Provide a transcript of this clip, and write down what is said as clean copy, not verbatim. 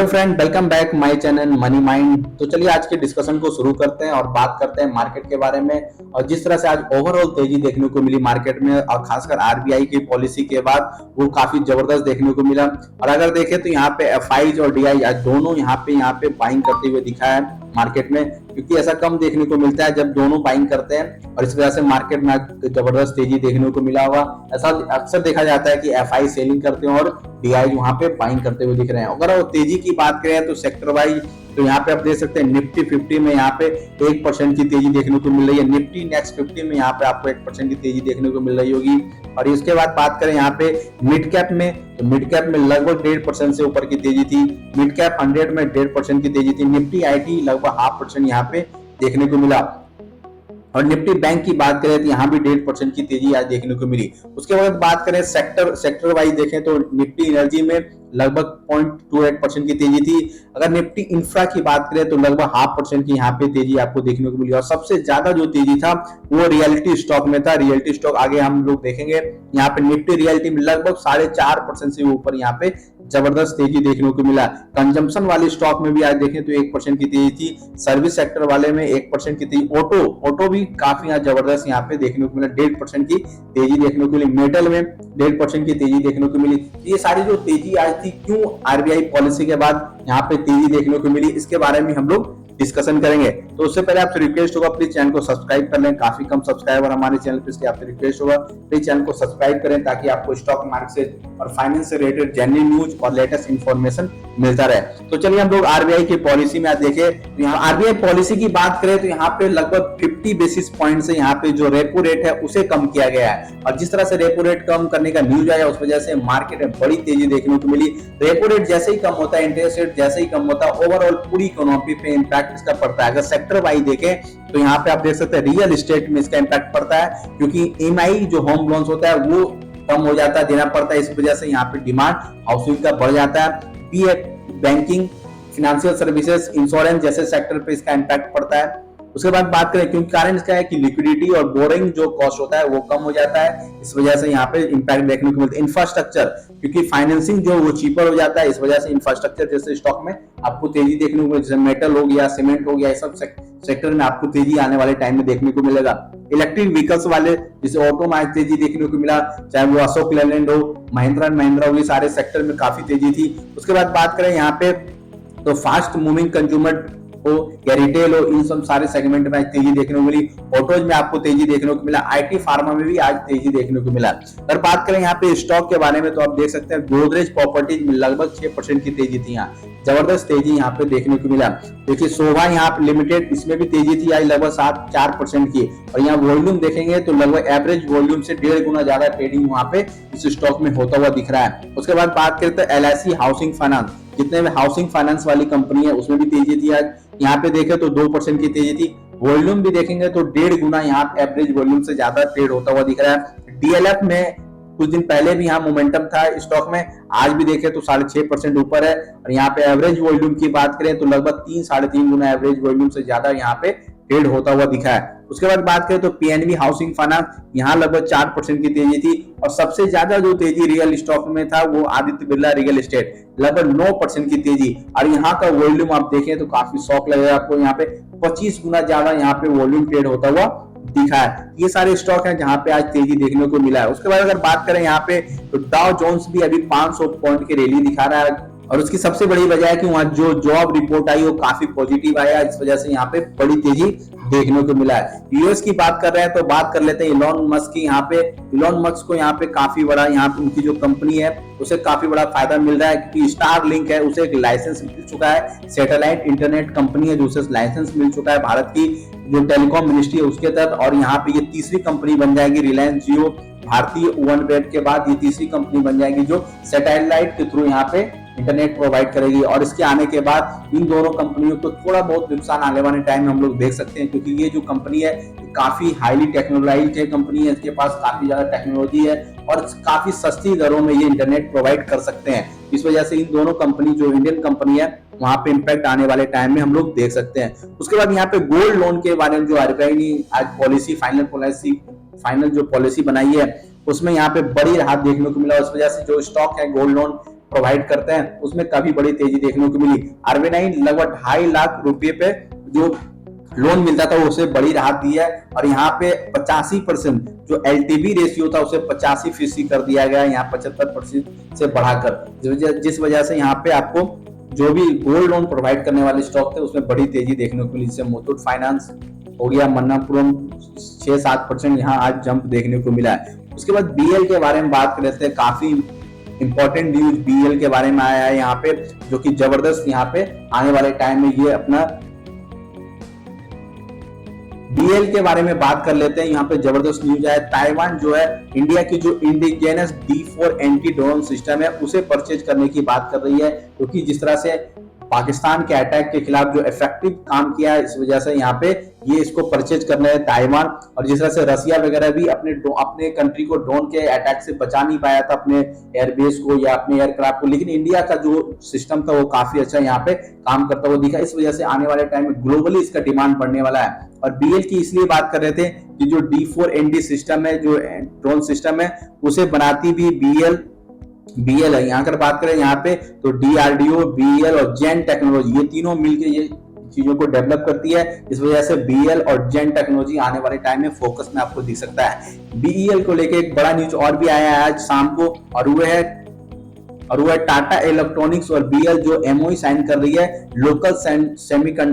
Hello friend, welcome back my channel money mind. तो चलिए आज के डिस्कशन को शुरू करते हैं और बात करते हैं मार्केट के बारे में। और जिस तरह से आज ओवरऑल तेजी देखने को मिली मार्केट में और खासकर आरबीआई की पॉलिसी के बाद वो काफी जबरदस्त देखने को मिला। और अगर देखें तो यहाँ पे एफआईज और डीआई आज दोनों यहाँ पे बाइंग करते हुए दिखा है मार्केट में, क्योंकि ऐसा कम देखने को मिलता है जब दोनों बाइंग करते हैं। और इस वजह से मार्केट में जबरदस्त तेजी देखने को मिला हुआ। ऐसा अक्सर देखा जाता है कि एफआई सेलिंग करते हैं और डीआई वहां पे बाइंग करते हुए दिख रहे हैं। अगर वो तेजी की बात करें तो सेक्टर वाइज तो यहाँ पे आप देख सकते हैं निफ्टी 50 में यहाँ पे 1% की तेजी देखने को मिल रही है। निफ्टी नेक्स्ट 50 में यहाँ पे आपको 1% की तेजी देखने को मिल रही होगी। और इसके बाद बात करें यहाँ पे मिड कैप में, तो मिड कैप में लगभग 1.5% से ऊपर की तेजी थी। मिड कैप 100 में 1.5% की तेजी थी। निफ्टी आईटी लगभग 0.5% यहाँ पे देखने को मिला। और निफ्टी बैंक की बात करें तो यहाँ भी 1.5% की तेजी आज देखने को मिली। उसके बाद बात करें सेक्टर वाइज देखें तो निफ्टी एनर्जी में लगभग 0.28% की तेजी थी। अगर निफ्टी इंफ्रा की बात करें तो लगभग 0.5% की यहाँ पे तेजी आपको देखने को मिली। और सबसे ज्यादा जो तेजी था वो रियलिटी स्टॉक में था। रियलिटी स्टॉक आगे हम लोग देखेंगे। यहाँ पे निफ्टी रियलिटी में लगभग 4.5% से ऊपर यहाँ पे जबरदस्त तेजी देखने को मिला। कंजम्पशन वाले स्टॉक में भी आज देखें तो 1% की तेजी थी। सर्विस सेक्टर वाले में 1% की तेजी। ऑटो भी काफी यहाँ जबरदस्त यहाँ पे देखने को मिला। 1.5% की तेजी देखने को मिली। मेटल में 1.5% की तेजी देखने को मिली। ये सारी जो तेजी आज थी क्यों आरबीआई पॉलिसी के बाद यहाँ पे तेजी देखने को मिली, इसके बारे में हम लोग डिस्कशन करेंगे। तो उससे पहले आपसे रिक्वेस्ट होगा प्लीज चैनल को सब्सक्राइब कर लें। काफी कम सब्सक्राइबर हमारे चैनल पे, इसलिए आपसे रिक्वेस्ट होगा प्लीज चैनल को सब्सक्राइब करें ताकि आपको स्टॉक मार्केट से और फाइनेंस से रिलेटेड जेन्युइन न्यूज और लेटेस्ट इंफॉर्मेशन मिलता रहे। तो चलिए हम लोग आरबीआई की पॉलिसी में आज देखें। तो यहाँ आरबीआई पॉलिसी की बात करें तो यहाँ पे लगभग 50 बेसिस पॉइंट से यहाँ पे जो रेपो रेट है उसे कम किया गया है। और जिस तरह से रेपो रेट कम करने का न्यूज आया उस वजह से मार्केट में बड़ी तेजी देखने को मिली। रेपो रेट जैसे ही कम होता है, इंटरेस्ट रेट जैसे ही कम होता है, ओवरऑल पूरी इकोनॉमी पे इंपैक्ट इसका पड़ता है। अगर सेक्टर वाइज देखें तो यहाँ पे आप देख सकते हैं रियल एस्टेट में इसका इंपैक्ट पड़ता है, क्योंकि ईएमआई जो होम लोन्स होता है वो कम हो जाता है, देना पड़ता है। इस वजह से यहाँ पे डिमांड हाउसिंग का बढ़ जाता है। PF, banking, financial services, insurance जैसे सेक्टर पे इसका इंपैक्ट पड़ता है। उसके बाद बात करें क्योंकि कारण इसका है कि लिक्विडिटी और बोरिंग जो कॉस्ट होता है वो कम हो जाता है, इस वजह से यहाँ पे इंपैक्ट देखने को मिलता है। इंफ्रास्ट्रक्चर, क्योंकि फाइनेंसिंग जो वो चीपर हो जाता है, इस वजह से इंफ्रास्ट्रक्चर जैसे स्टॉक में आपको तेजी देखने को मिलेगी। जैसे मेटल हो गया, सीमेंट हो गया, सब सेक्टर में आपको तेजी आने वाले टाइम में देखने को मिलेगा। इलेक्ट्रिक व्हीकल्स वाले जैसे ऑटो में तेजी देखने को मिला, चाहे वो अशोक लेलैंड हो, महिंद्रा एंड महिंद्रा हो, ये सारे सेक्टर में काफी तेजी थी। उसके बाद बात करें यहाँ पे तो फास्ट मूविंग कंज्यूमर हो या रिटेल हो, इन सब सारे सेगमेंट में आज तेजी देखने को मिली। ऑटोज में आपको तेजी देखने को मिला। आईटी फार्मा में भी आज तेजी देखने को मिला। अगर बात करें यहाँ पे स्टॉक के बारे में तो आप देख सकते हैं गोदरेज प्रॉपर्टीज में लगभग 6% की तेजी थी। यहाँ जबरदस्त तेजी यहाँ पे देखने को मिला। देखिए शोभा यहाँ पे लिमिटेड, इसमें भी तेजी थी आज लगभग 4% की। और यहाँ वॉल्यूम देखेंगे तो लगभग एवरेज वॉल्यूम से 1.5 गुना ज्यादा ट्रेडिंग वहाँ पे इस स्टॉक में होता हुआ दिख रहा है। उसके बाद बात करें तो एलआईसी हाउसिंग फाइनेंस, जितने में हाउसिंग फाइनेंस वाली कंपनी है उसमें भी तेजी थी। आज यहाँ पे देखें तो 2% की तेजी थी। वॉल्यूम भी देखेंगे तो 1.5 गुना यहाँ एवरेज वॉल्यूम से ज्यादा ट्रेड होता हुआ दिख रहा है। डीएलएफ में कुछ दिन पहले भी यहाँ मोमेंटम था स्टॉक में, आज भी देखें तो 6.5% ऊपर है। और यहाँ पे एवरेज वॉल्यूम की बात करें तो लगभग 3-3.5 गुना एवरेज वॉल्यूम से ज्यादा यहाँ पे ट्रेड होता हुआ दिखा है। उसके बाद बात करें तो पीएनबी हाउसिंग फाइनेंस, यहाँ लगभग 4% की तेजी थी। और सबसे ज्यादा जो तेजी रियल स्टॉक में था वो आदित्य बिरला रियल एस्टेट, लगभग 9% की तेजी। और यहाँ का वॉल्यूम आप देखें तो काफी शौक लगेगा आपको, यहाँ पे 25 गुना ज्यादा यहाँ पे वॉल्यूम ट्रेड होता हुआ दिखा है। ये सारे स्टॉक हैं जहां पे आज तेजी देखने को मिला है। उसके बाद अगर बात करें यहाँ पे तो डाउ जोन्स भी अभी 500 पॉइंट की रैली दिखा रहा है। और उसकी सबसे बड़ी वजह है कि वहां जो जॉब रिपोर्ट आई वो काफी पॉजिटिव आया, इस वजह से यहाँ पे बड़ी तेजी देखने को मिला है। यूएस की बात कर रहे हैं तो बात कर लेते हैं इलॉन मस्क की। यहाँ पे इलॉन मस्क को यहाँ पे काफी बड़ा यहाँ पे उनकी जो कंपनी है उसे काफी बड़ा फायदा मिल रहा है, क्योंकि स्टारलिंक है उसे एक लाइसेंस मिल चुका है। सैटेलाइट इंटरनेट कंपनी है जो उसे लाइसेंस मिल चुका है भारत की जो टेलीकॉम मिनिस्ट्री है उसके तहत। और यहाँ पे ये तीसरी कंपनी बन जाएगी, रिलायंस जियो भारतीय वन वेब के बाद ये तीसरी कंपनी बन जाएगी जो सैटेलाइट के थ्रू यहाँ पे इंटरनेट प्रोवाइड करेगी। और इसके आने के बाद इन दोनों कंपनियों को थोड़ा बहुत नुकसान आने वाले टाइम में हम लोग देख सकते हैं, क्योंकि ये जो कंपनी है काफी हाईली टेक्नोलॉजिज्ड है कंपनी है, इसके पास काफी ज्यादा टेक्नोलॉजी है और काफी सस्ती दरों में ये इंटरनेट प्रोवाइड कर सकते हैं। इस वजह से इन दोनों कंपनी जो इंडियन कंपनी है वहां पे इंपैक्ट आने वाले टाइम में हम लोग देख सकते हैं। उसके बाद यहाँ पे गोल्ड लोन के बारे में जो आरबीआई ने आज फाइनल जो पॉलिसी बनाई है उसमें यहाँ पे बड़ी राहत देखने को मिला। उस वजह से जो स्टॉक है गोल्ड लोन प्रोवाइड करते हैं, उसमें काफी बड़ी तेजी देखने को मिली। RBI लगभग 2.5 लाख रुपए पे जो लोन मिलता था उसे बड़ी राहत दी है, और यहाँ पे 85% जो LTV रेशियो था उसे 85% कर दिया गया है, यहाँ 75% से बढ़ाकर, जिस वजह से यहाँ पे आपको जो भी गोल्ड लोन प्रोवाइड करने वाले स्टॉक थे उसमें बड़ी तेजी देखने को मिली। जैसे मुथूट फाइनेंस हो गया, मन्नापुरम 6-7% यहाँ आज जंप देखने को मिला है। उसके बाद BL के बारे में बात कर लेते हैं। काफी इंपॉर्टेंट न्यूज BL के बारे में आया है यहाँ पे, जो कि जबरदस्त यहाँ पे आने वाले टाइम में ये अपना BL के बारे में बात कर लेते हैं। यहाँ पे जबरदस्त न्यूज है, ताइवान जो है इंडिया की जो indigenous D4 anti drone system है उसे परचेज करने की बात कर रही है, क्योंकि जिस तरह से पाकिस्तान के अटैक के खिलाफ जो इफेक्टिव काम किया है, इस वजह से यहाँ पे ये इसको परचेज करना है ताइवान। और जिस तरह से रसिया वगैरह भी अपने कंट्री को ड्रोन के अटैक से बचा नहीं पाया था, अपने एयरबेस को या अपने एयरक्राफ्ट को, लेकिन इंडिया का जो सिस्टम था वो काफी अच्छा यहाँ पे काम करता हुआ दिखा। इस वजह से आने वाले टाइम में ग्लोबली इसका डिमांड बढ़ने वाला है। और BL की इसलिए बात कर रहे थे कि जो D4ND सिस्टम है, जो ड्रोन सिस्टम है, उसे बनाती भी BL है। यहाँ अगर बात करें यहाँ पे तो DRDO, BL और जेन टेक्नोलॉजी, ये तीनों मिलकर ये चीजों को डेवलप करती है। इस वजह से BL और जेन टेक्नोलॉजी आने वाले टाइम में फोकस में आपको दिख सकता है। BEL को लेके एक बड़ा न्यूज और भी आया है आज शाम को, और वो है टाटा इलेक्ट्रॉनिक्स और BL जो MOU साइन कर रही है लोकल सेमीकंडक्टर